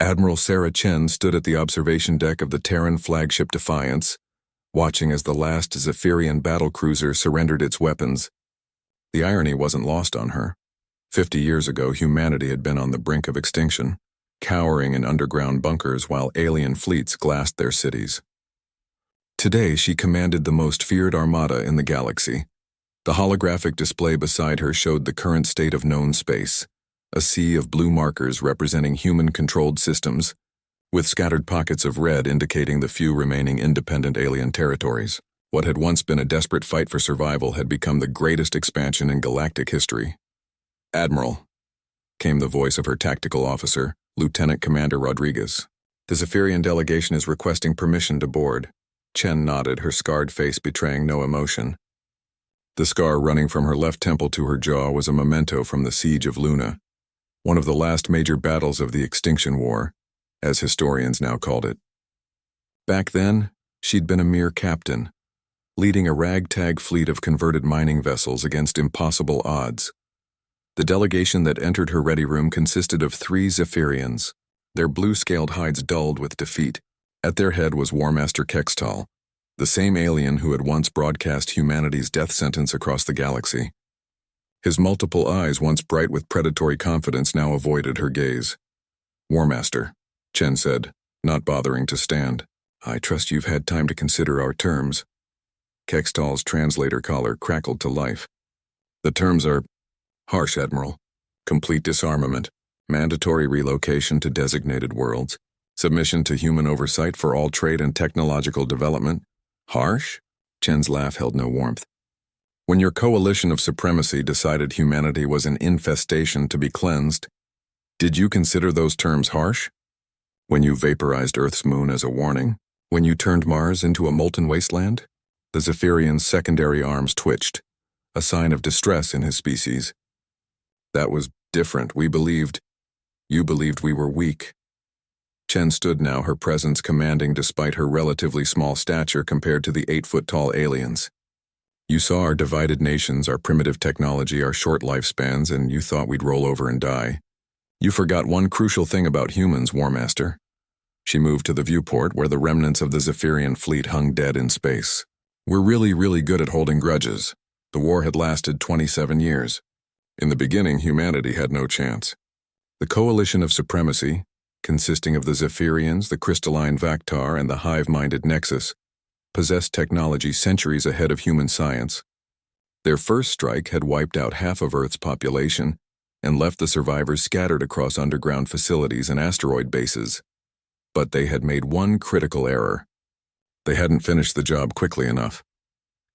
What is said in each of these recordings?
Admiral Sarah Chen stood at the observation deck of the Terran flagship Defiance, watching as the last Zephyrian battlecruiser surrendered its weapons. The irony wasn't lost on her. 50 years ago, humanity had been on the brink of extinction, cowering in underground bunkers while alien fleets glassed their cities. Today, she commanded the most feared armada in the galaxy. The holographic display beside her showed the current state of known space, a sea of blue markers representing human-controlled systems, with scattered pockets of red indicating the few remaining independent alien territories. What had once been a desperate fight for survival had become the greatest expansion in galactic history. "Admiral," came the voice of her tactical officer, Lieutenant Commander Rodriguez. "The Zephyrian delegation is requesting permission to board." Chen nodded, her scarred face betraying no emotion. The scar running from her left temple to her jaw was a memento from the Siege of Luna, one of the last major battles of the Extinction War, as historians now called it. Back then, she'd been a mere captain, leading a ragtag fleet of converted mining vessels against impossible odds. The delegation that entered her ready room consisted of 3 Zephyrians, their blue-scaled hides dulled with defeat. At their head was War Master Kextal, the same alien who had once broadcast humanity's death sentence across the galaxy. His multiple eyes, once bright with predatory confidence, now avoided her gaze. "War Master," Chen said, not bothering to stand. "I trust you've had time to consider our terms." Kextal's translator collar crackled to life. "The terms are harsh, Admiral. Complete disarmament, mandatory relocation to designated worlds, submission to human oversight for all trade and technological development." "Harsh?" Chen's laugh held no warmth. "When your coalition of supremacy decided humanity was an infestation to be cleansed, did you consider those terms harsh? When you vaporized Earth's moon as a warning? When you turned Mars into a molten wasteland?" The Zephyrian's secondary arms twitched, a sign of distress in his species. "That was different. You believed we were weak." Chen stood now, her presence commanding despite her relatively small stature compared to the 8-foot-tall aliens. "You saw our divided nations, our primitive technology, our short lifespans, and you thought we'd roll over and die. You forgot one crucial thing about humans, War Master." She moved to the viewport where the remnants of the Zephyrian fleet hung dead in space. "We're really good at holding grudges. The war had lasted 27 years. In the beginning, humanity had no chance. The coalition of supremacy, consisting of the Zephyrians, the crystalline Vactar, and the hive-minded Nexus, possessed technology centuries ahead of human science. Their first strike had wiped out half of Earth's population and left the survivors scattered across underground facilities and asteroid bases. But they had made one critical error. They hadn't finished the job quickly enough.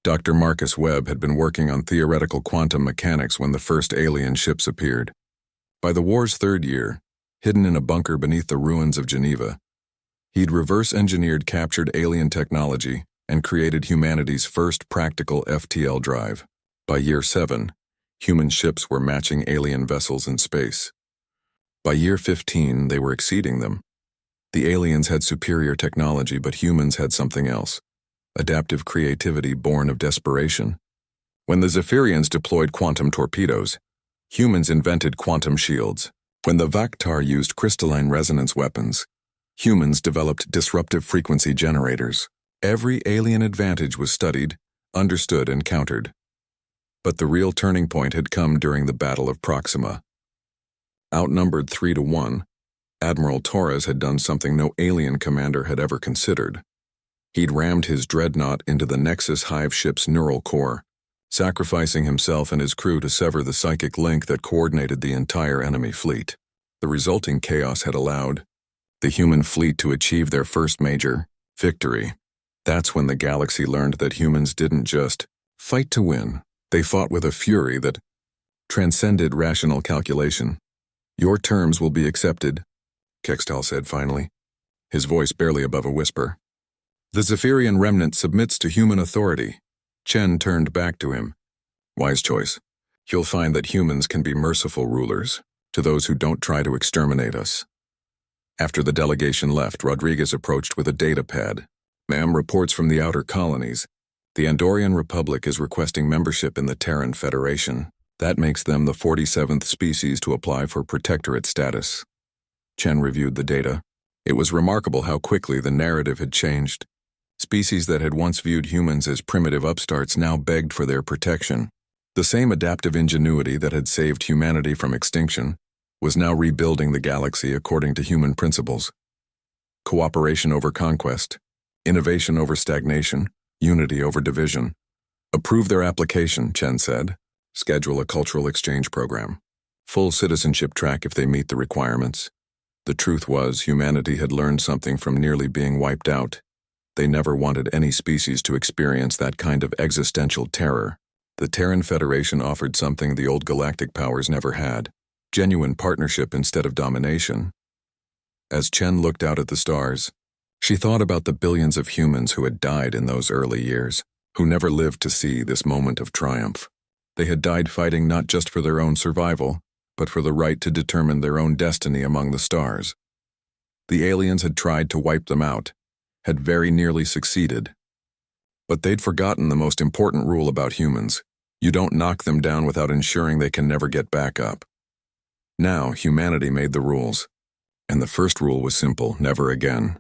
Dr. Marcus Webb had been working on theoretical quantum mechanics when the first alien ships appeared. By the war's 3rd year, hidden in a bunker beneath the ruins of Geneva, he'd reverse-engineered captured alien technology and created humanity's first practical FTL drive. By year 7, human ships were matching alien vessels in space. By year 15, they were exceeding them. The aliens had superior technology, but humans had something else. Adaptive creativity born of desperation. When the Zephyrians deployed quantum torpedoes, humans invented quantum shields. When the Vactar used crystalline resonance weapons, humans developed disruptive frequency generators. Every alien advantage was studied, understood, and countered. But the real turning point had come during the Battle of Proxima. Outnumbered 3-1, Admiral Torres had done something no alien commander had ever considered. He'd rammed his dreadnought into the Nexus hive ship's neural core, sacrificing himself and his crew to sever the psychic link that coordinated the entire enemy fleet. The resulting chaos had allowed the human fleet to achieve their first major victory. That's when the galaxy learned that humans didn't just fight to win. They fought with a fury that transcended rational calculation. "Your terms will be accepted," Kextal said finally, his voice barely above a whisper. "The Zephyrian remnant submits to human authority." Chen turned back to him. "Wise choice. You'll find that humans can be merciful rulers to those who don't try to exterminate us." After the delegation left, Rodriguez approached with a data pad. "Ma'am, reports from the outer colonies. The Andorian Republic is requesting membership in the Terran Federation. That makes them the 47th species to apply for protectorate status." Chen reviewed the data. It was remarkable how quickly the narrative had changed. Species that had once viewed humans as primitive upstarts now begged for their protection. The same adaptive ingenuity that had saved humanity from extinction was now rebuilding the galaxy according to human principles. Cooperation over conquest, innovation over stagnation, unity over division. Approve their application, Chen said. Schedule a cultural exchange program. Full citizenship track if they meet the requirements. The truth was, humanity had learned something from nearly being wiped out. They never wanted any species to experience that kind of existential terror. The Terran Federation offered something the old galactic powers never had: genuine partnership instead of domination. As Chen looked out at the stars, she thought about the billions of humans who had died in those early years, who never lived to see this moment of triumph. They had died fighting not just for their own survival, but for the right to determine their own destiny among the stars. The aliens had tried to wipe them out, had very nearly succeeded. But they'd forgotten the most important rule about humans: you don't knock them down without ensuring they can never get back up. Now, humanity made the rules. And the first rule was simple: never again.